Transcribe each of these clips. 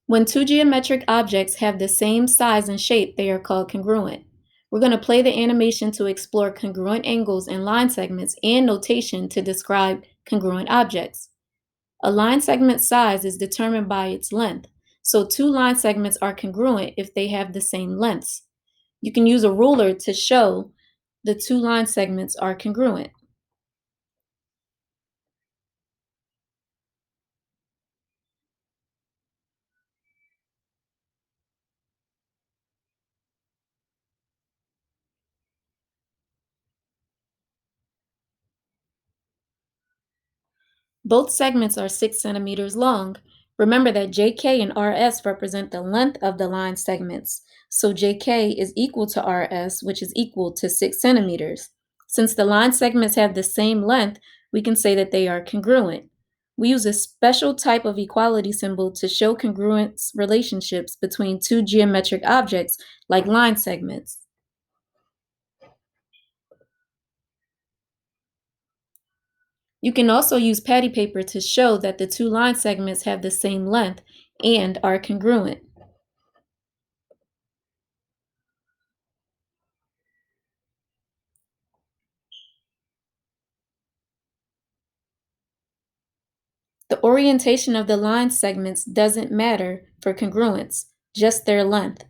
When two geometric objects have the same size and shape, they are called congruent. We're going to play the animation to explore congruent angles and line segments and notation to describe congruent objects. A line segment's size is determined by its length, so two line segments are congruent if they have the same lengths. You can use a ruler to show the two line segments are congruent. Both segments are 6 centimeters long. Remember that JK and RS represent the length of the line segments, so JK is equal to RS, which is equal to 6 centimeters. Since the line segments have the same length, we can say that they are congruent. We use a special type of equality symbol to show congruence relationships between two geometric objects, like line segments. You can also use patty paper to show that the two line segments have the same length and are congruent. The orientation of the line segments doesn't matter for congruence, just their length.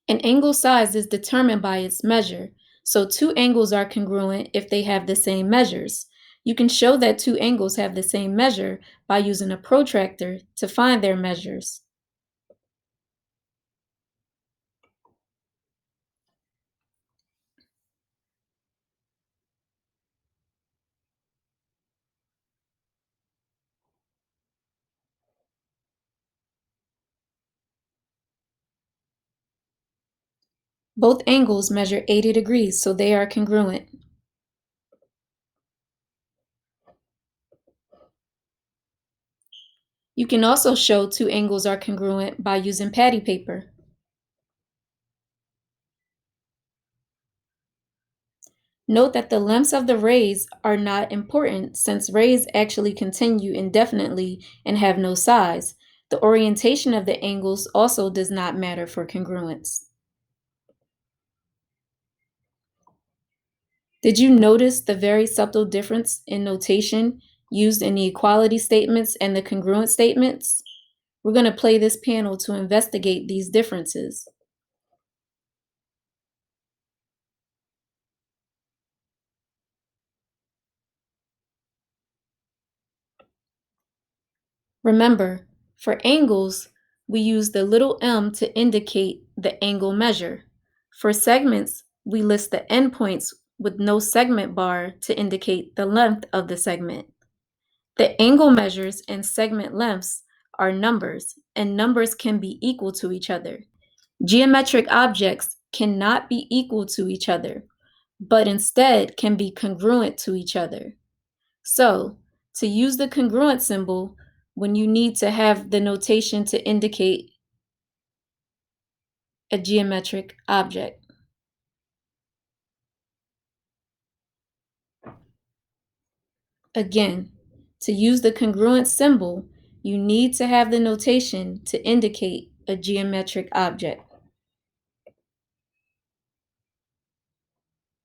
An angle size is determined by its measure, so two angles are congruent if they have the same measures. You can show that two angles have the same measure by using a protractor to find their measures. Both angles measure 80 degrees, so they are congruent. You can also show two angles are congruent by using patty paper. Note that the lengths of the rays are not important since rays actually continue indefinitely and have no size. The orientation of the angles also does not matter for congruence. Did you notice the very subtle difference in notation used in the equality statements and the congruent statements? We're going to play this panel to investigate these differences. Remember, for angles, we use the little m to indicate the angle measure. For segments, we list the endpoints with no segment bar to indicate the length of the segment. The angle measures and segment lengths are numbers, and numbers can be equal to each other. Geometric objects cannot be equal to each other, but instead can be congruent to each other. So, to use the congruent symbol, when you need to have the notation to indicate a geometric object. Again, to use the congruent symbol, you need to have the notation to indicate a geometric object.